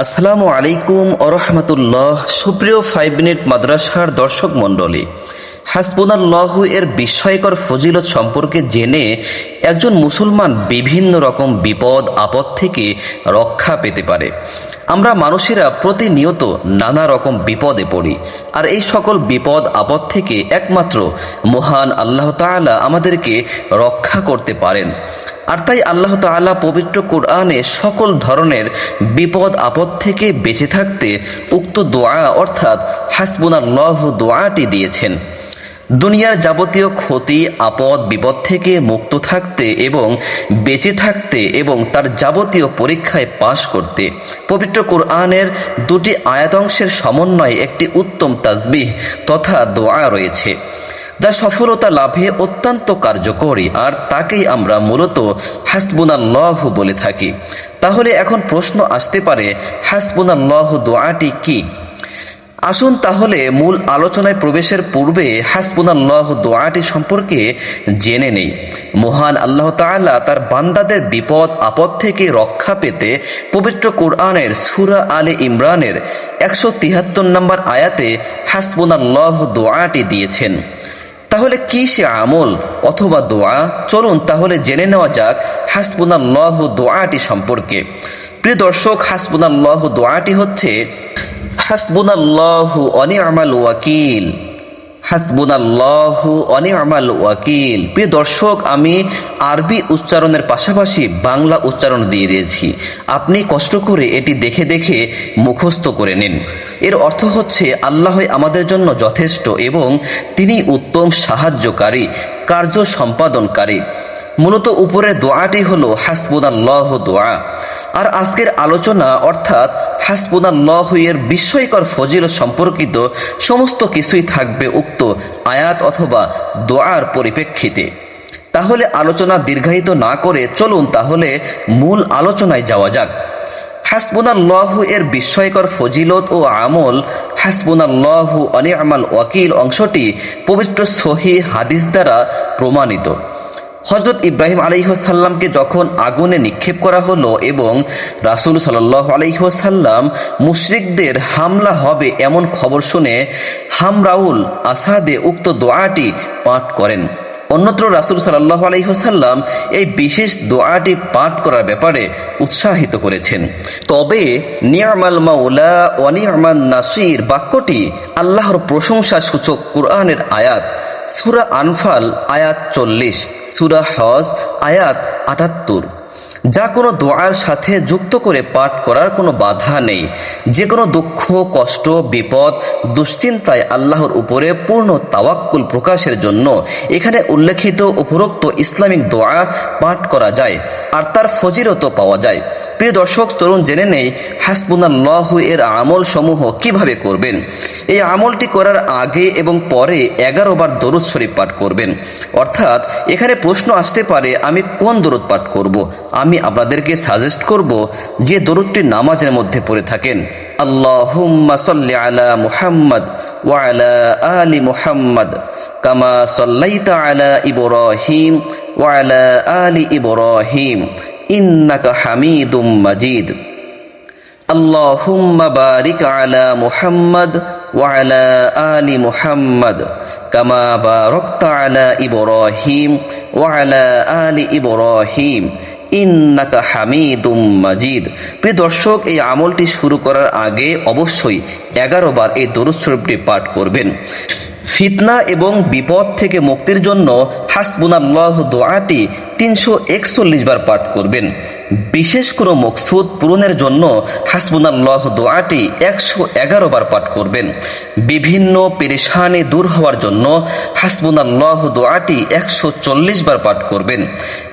আসসালামু আলাইকুম আরহামতুল্লাহ। সুপ্রিয় 5 মিনিট মাদ্রাসার দর্শক মণ্ডলী, হাসবুনাল্লাহু এর বিস্ময়কর ফজিলত সম্পর্কে জেনে একজন মুসলমান বিভিন্ন রকম বিপদ আপদ থেকে রক্ষা পেতে পারে। আমরা মানুষেরা প্রতিনিয়ত নানা রকম বিপদে পড়ি, আর এই সকল বিপদ আপদ থেকে একমাত্র মহান আল্লাহ তাআলা আমাদেরকে রক্ষা করতে পারেন। আর তাই আল্লাহ তাআলা পবিত্র কোরআনে সকল ধরনের বিপদ আপদ থেকে বেঁচে থাকতে উক্ত দোয়া অর্থাৎ হাসবুনাল্লাহু দোয়াটি দিয়েছেন। দুনিয়ার যাবতীয় ক্ষতি আপদ বিপদ থেকে মুক্ত থাকতে এবং বেঁচে থাকতে এবং তার যাবতীয় পরীক্ষায় পাশ করতে পবিত্র কোরআনের দুটি আয়াতাংশের সমন্বয়ে একটি উত্তম তাসবিহ তথা দোয়া রয়েছে, যা সফলতা লাভে অত্যন্ত কার্যকরী, আর তাকেই আমরা মূলত হাসবুনাল্লাহু বলে থাকি। তাহলে এখন প্রশ্ন আসতে পারে, হাসবুনাল্লাহু দোয়াটি কি? আসুন তাহলে মূল আলোচনায় প্রবেশের পূর্বে হাসবুনাল্লাহু দোয়াটি সম্পর্কে জেনে নেই। মহান আল্লাহ তাআলা তার বান্দাদের বিপদ আপদ থেকে রক্ষা পেতে পবিত্র কোরআনের সূরা আলে ইমরানের 173 নম্বর আয়াতে হাসবুনাল্লাহু দোয়াটি দিয়েছেন। তাহলে কি সে আমল অথবা দোয়া? চলুন তাহলে জেনে নেওয়া যাক হাসবুনাল্লাহু দোয়াটি সম্পর্কে। প্রিয় দর্শক, হাসবুনাল্লাহু দোয়াটি হচ্ছে হাসবুনাল্লাহু ওয়া নি'মাল ওয়াকিল। হাসবুনাল্লাহু ওয়া নি'মাল ওয়াকিল। প্রিয় দর্শক, আমি আরবি উচ্চারণের পাশাপাশি বাংলা উচ্চারণ দিয়ে দিয়েছি। আপনি কষ্ট করে এটি দেখে দেখে মুখস্থ করে নিন। এর অর্থ হচ্ছে আল্লাহই আমাদের জন্য যথেষ্ট এবং তিনি উত্তম সাহায্যকারী, কার্য সম্পাদনকারী। মূলত উপরের দোয়াটি হলো হাসবুনাল্লাহু দোয়া। আর আজকের আলোচনা অর্থাৎ হাসবুনাল্লাহু এর বিস্ময়কর ফজিলত সম্পর্কিত সমস্ত কিছুই থাকবে উক্ত আয়াত অথবা দোয়ার পরিপ্রেক্ষিতে। তাহলে আলোচনা দীর্ঘায়িত না করে চলুন তাহলে মূল আলোচনায় যাওয়া যাক। হাসবুনাল্লাহু এর বিস্ময়কর ফজিলত ও আমল। হাসবুনাল্লাহু ওয়া নি'মাল ওয়াকিল অংশটি পবিত্র সহিহ হাদিস দ্বারা প্রমাণিত। হযরত ইব্রাহিম আলাইহিসসালামকে যখন আগুনে নিক্ষেপ করা হলো এবং রাসূল সাল্লাল্লাহু আলাইহি ওয়াসাল্লাম মুশরিকদের হামলা হবে এমন খবর শুনে হামরাউল আসাদে উক্ত দোয়াটি পাঠ করেন। অন্যত্র রাসূল সাল্লাল্লাহু আলাইহি ওয়াসাল্লাম এই বিশেষ দোয়াটি পাঠ করার ব্যাপারে উৎসাহিত করেছেন। তবে নি'মাল মাওলা ওয়া নি'মান নাসির বাক্যটি আল্লাহর প্রশংসা সূচক কোরআনের আয়াত। সূরা আনফাল আয়াত 40, সূরা হজ আয়াত 78, যা কোনো দোয়ার সাথে যুক্ত করে পাঠ করার কোনো বাধা নেই। যে কোনো দুঃখ কষ্ট বিপদ দুশ্চিন্তায় আল্লাহর উপরে পূর্ণ তাওয়াক্কুল প্রকাশের জন্য এখানে উল্লেখিত উপরোক্ত ইসলামিক দোয়া পাঠ করা যায় আর তার ফজিলতও পাওয়া যায়। প্রিয় দর্শক, তরুণ জেনে নেই হাসবুনাল্লাহু এর আমল সমূহ কিভাবে করবেন। এই আমলটি করার আগে এবং পরে 11 বার দরুদ শরীফ পাঠ করবেন। অর্থাৎ এখানে প্রশ্ন আসতে পারে, আমি কোন দরুদ পাঠ করব? আমি আপনাদেরকে সাজেস্ট করব যে দরুদটি নামাজের মধ্যে পড়ে থাকেন। আল্লাহুম্মা সাল্লি আলা মুহাম্মদ ওয়া আলা আলি মুহাম্মদ কামা সাল্লাইতা আলা ইব্রাহিম ওয়া আলা আলি ইব্রাহিম ইন্নাকা হামিদুম মাজিদ। আল্লাহুম্মা বারিক আলা মুহাম্মদ ওয়া আলা আলি মুহাম্মদ কামা বারাকতা আলা ইব্রাহিম ওয়া আলা আলি ইব্রাহিম ইন্নাকা হামিদুম মাজিদ। প্রিয় দর্শক, এই আমলটি শুরু করার আগে অবশ্যই 11 বার এই দরুদ শরীফটি পাঠ করবেন। ফিতনা এবং বিপদ থেকে মুক্তির জন্য হাসবুনাল্লাহু দোয়াটি 341 বার পাঠ করবেন। বিশেষ কোনো মকসুদ পূরণের জন্য হাসবুনাল্লাহু দোয়াটি 111 বার পাঠ করবেন। বিভিন্ন পেরেশানি দূর হওয়ার জন্য হাসবুনাল্লাহু দোয়াটি 140 বার পাঠ করবেন।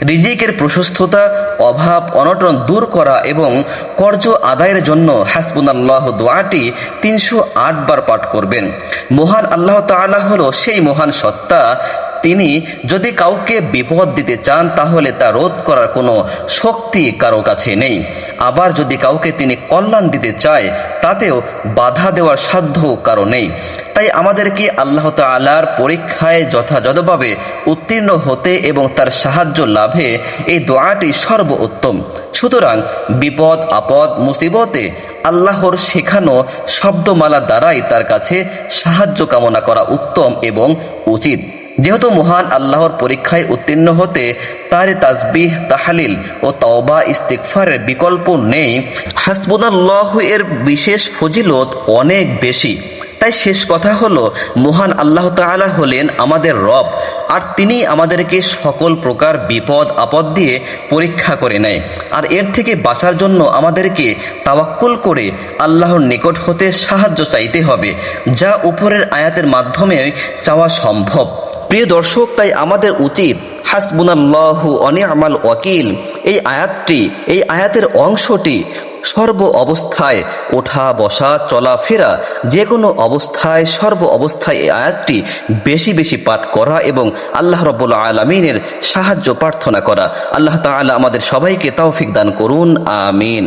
রিজিকের প্রশস্ততা অভাব অনটন দূর করা এবং কর্জ আদায়ের জন্য হাসবুনাল্লাহু দোয়াটি 308 বার পাঠ করবেন। মহান আল্লাহ তাআলা হলো সেই মহান সত্তা, তিনি যদি কাউকে বিপদ দিতে চান তাহলে তা রোধ করার কোনো শক্তি কারো কাছে নেই। আবার যদি কাউকে তিনি কল্যাণ দিতে চায় তাতেও বাধা দেওয়ার সাধ্য কারো নেই। তাই আমাদেরকে আল্লাহ তাআলার পরীক্ষায় যথাযথভাবে উত্তীর্ণ হতে এবং তার সাহায্য লাভে এই দোয়াটি সর্বোত্তম। সুতরাং বিপদ আপদ মুসিবতে আল্লাহর শেখানো শব্দমালা দ্বারাই তার কাছে সাহায্য কামনা করা উত্তম এবং উচিত। যেহেতু মহান আল্লাহর পরীক্ষায় উত্তীর্ণ হতে তার তাসবিহ তাহলিল ও তওবা ইস্তিগফারের বিকল্প নেই, হাসবুনাল্লাহু এর বিশেষ ফজিলত অনেক বেশি। তাই শেষ কথা হলো, মহান আল্লাহ তাআলা হলেন আমাদের রব, আর তিনি আমাদেরকে সকল প্রকার বিপদ আপদ দিয়ে পরীক্ষা করে নেয়। আর এর থেকে বাঁচার জন্য আমাদেরকে তাওয়াক্কুল করে আল্লাহর নিকট হতে সাহায্য চাইতে হবে, যা উপরের আয়াতের মাধ্যমে চাওয়া সম্ভব। প্রিয় দর্শক, তাই আমাদের উচিত হাসবুনাল্লাহু ওয়া নি'মাল ওয়াকিল এই আয়াতের অংশটি সর্ব অবস্থায়, ওঠা বসা চলাফেরা যে কোনো অবস্থায়, সর্ব অবস্থায় এই আয়াতটি বেশি বেশি পাঠ করা এবং আল্লাহ রাব্বুল আলামিনের সাহায্য প্রার্থনা করা। আল্লাহ তাআলা আমাদের সবাইকে তৌফিক দান করুন, আমিন।